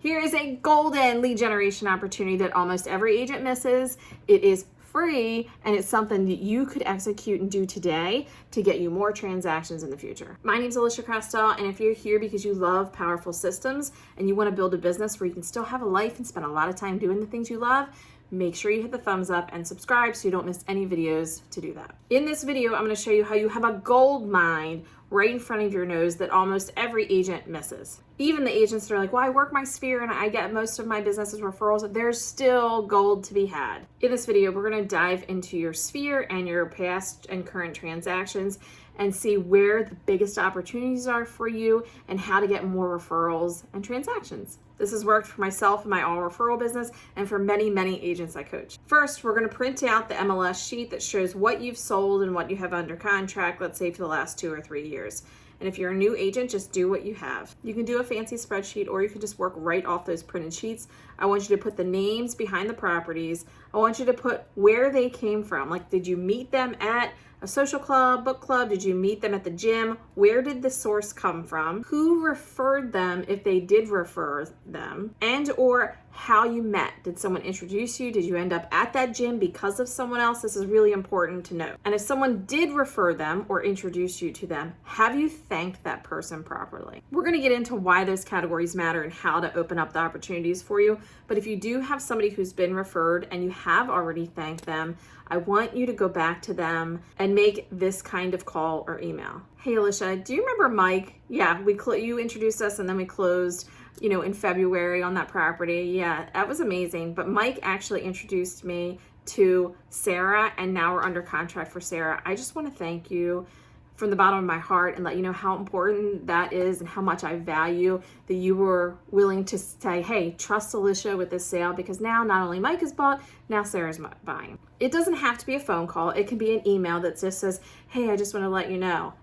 Here is a golden lead generation opportunity that almost every agent misses. It is free, and it's something that you could execute and do today to get you more transactions in the future. My name is Alisia Krastel, and if you're here because you love powerful systems and you want to build a business where you can still have a life and spend a lot of time doing the things you love, make sure you hit the thumbs up and subscribe so you don't miss any videos to do that. In this video, I'm going to show you how you have a gold mine right in front of your nose that almost every agent misses. Even the agents that are like, well, I work my sphere and I get most of my business as referrals, there's still gold to be had. In this video, we're going to dive into your sphere and your past and current transactions and see where the biggest opportunities are for you and how to get more referrals and transactions. This has worked for myself in my all referral business and for many, many agents I coach. First, we're going to print out the MLS sheet that shows what you've sold and what you have under contract, let's say for the last 2 or 3 years. And if you're a new agent, just do what you have. You can do a fancy spreadsheet or you can just work right off those printed sheets. I want you to put the names behind the properties. I want you to put where they came from. Like, did you meet them at a social club, book club? Did you meet them at the gym? Where did the source come from? Who referred them if they did refer them? And or how you met. Did someone introduce you? Did you end up at that gym because of someone else? This is really important to know. And if someone did refer them or introduce you to them, have you thanked that person properly? We're going to get into why those categories matter and how to open up the opportunities for you. But if you do have somebody who's been referred and you have already thanked them, I want you to go back to them and make this kind of call or email. Hey, Alisia, do you remember Mike? Yeah, you introduced us and then we closed, in February on that property. Yeah, that was amazing. But Mike actually introduced me to Sarah, and now we're under contract for Sarah. I just want to thank you from the bottom of my heart and let you know how important that is and how much I value that you were willing to say, hey, trust Alisia with this sale, because now not only Mike is bought, now Sarah's buying. It doesn't have to be a phone call. It can be an email that just says, hey, I just want to let you know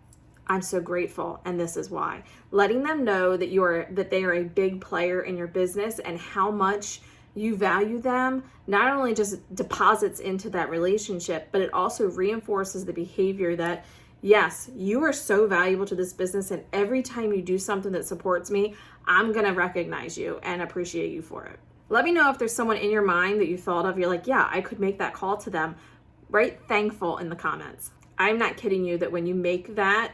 I'm so grateful and this is why. Letting them know that they are a big player in your business and how much you value them not only just deposits into that relationship, but it also reinforces the behavior that yes, you are so valuable to this business, and every time you do something that supports me, I'm going to recognize you and appreciate you for it. Let me know if there's someone in your mind that you thought of. You're like, yeah, I could make that call to them. Write thankful in the comments. I'm not kidding you that when you make that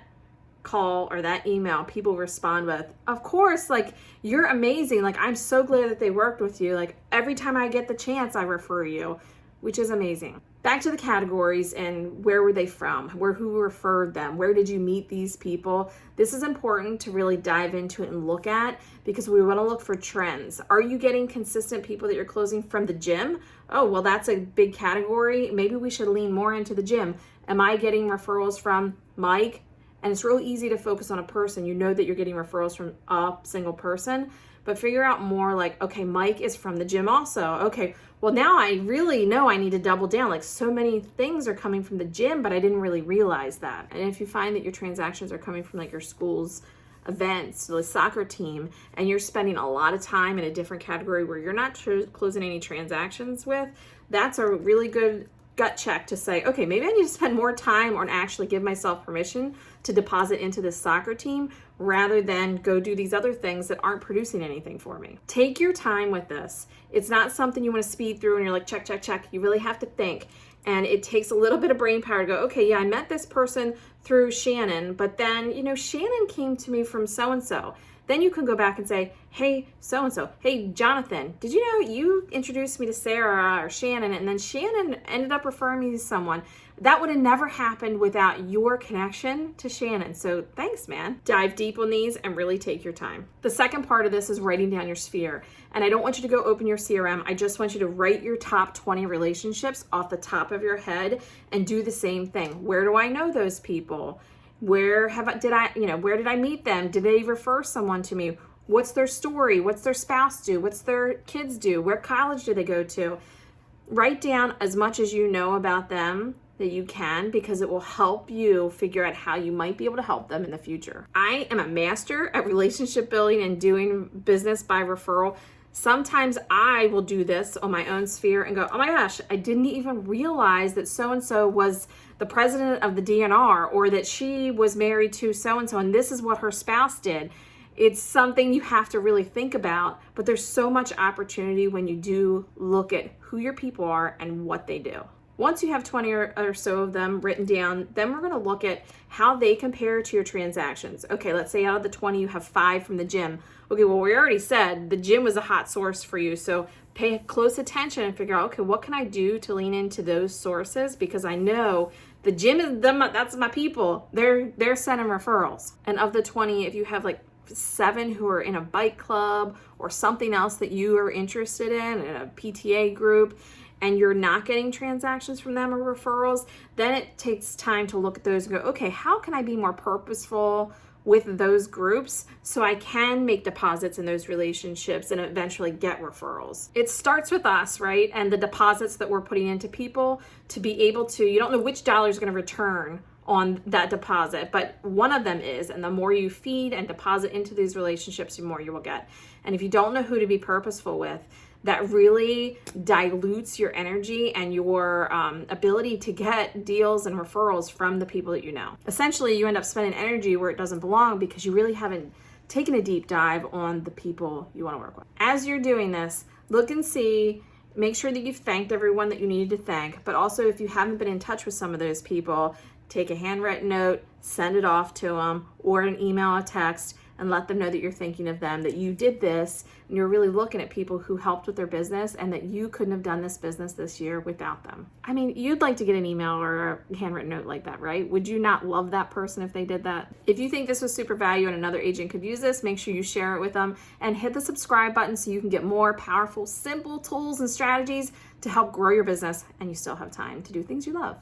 call or that email, people respond with, of course, like, you're amazing. Like, I'm so glad that they worked with you. Like, every time I get the chance, I refer you, which is amazing. Back to the categories and where were they from? Who referred them? Where did you meet these people? This is important to really dive into it and look at, because we want to look for trends. Are you getting consistent people that you're closing from the gym? Oh, well, that's a big category. Maybe we should lean more into the gym. Am I getting referrals from Mike? And it's real easy to focus on a person. You know that you're getting referrals from a single person, but figure out more like, okay, Mike is from the gym also. Okay, well, now I really know I need to double down. Like, so many things are coming from the gym, but I didn't really realize that. And if you find that your transactions are coming from like your school's events, the soccer team, and you're spending a lot of time in a different category where you're not closing any transactions with, that's a really good gut check to say, okay, maybe I need to spend more time or actually give myself permission to deposit into this soccer team rather than go do these other things that aren't producing anything for me. Take your time with this. It's not something you want to speed through and you're like, check, check, check. You really have to think. And it takes a little bit of brain power to go, okay, yeah, I met this person through Shannon, but then, Shannon came to me from so-and-so. Then you can go back and say, hey, so-and-so, hey, Jonathan, did you know you introduced me to Sarah or Shannon, and then Shannon ended up referring me to someone? That would have never happened without your connection to Shannon. So thanks, man. Dive deep on these and really take your time. The second part of this is writing down your sphere. And I don't want you to go open your CRM. I just want you to write your top 20 relationships off the top of your head and do the same thing. Where do I know those people? Where did I meet them? Did they refer someone to me? What's their story? What's their spouse do? What's their kids do? Where college do they go to? Write down as much as you know about them that you can, because it will help you figure out how you might be able to help them in the future. I am a master at relationship building and doing business by referral. Sometimes I will do this on my own sphere and go, oh my gosh, I didn't even realize that so-and-so was the president of the DNR, or that she was married to so-and-so and this is what her spouse did. It's something you have to really think about, but there's so much opportunity when you do look at who your people are and what they do. Once you have 20 or so of them written down, then we're going to look at how they compare to your transactions. Okay, let's say out of the 20, you have 5 from the gym. Okay, well, we already said the gym was a hot source for you, so pay close attention and figure out, okay, what can I do to lean into those sources? Because I know the gym is that's my people. They're sending referrals. And of the 20, if you have like 7 who are in a bike club or something else that you are interested in a PTA group, and you're not getting transactions from them or referrals, then it takes time to look at those and go, okay, how can I be more purposeful with those groups so I can make deposits in those relationships and eventually get referrals? It starts with us, right? And the deposits that we're putting into people to be able to, you don't know which dollar is going to return on that deposit, but one of them is, and the more you feed and deposit into these relationships, the more you will get. And if you don't know who to be purposeful with, that really dilutes your energy and your ability to get deals and referrals from the people that you know. Essentially, you end up spending energy where it doesn't belong because you really haven't taken a deep dive on the people you want to work with. As you're doing this, look and see, make sure that you've thanked everyone that you needed to thank, but also if you haven't been in touch with some of those people, take a handwritten note, send it off to them, or an email, a text, and let them know that you're thinking of them, that you did this, and you're really looking at people who helped with their business and that you couldn't have done this business this year without them. I mean, you'd like to get an email or a handwritten note like that, right? Would you not love that person if they did that? If you think this was super value and another agent could use this, make sure you share it with them and hit the subscribe button so you can get more powerful, simple tools and strategies to help grow your business and you still have time to do things you love.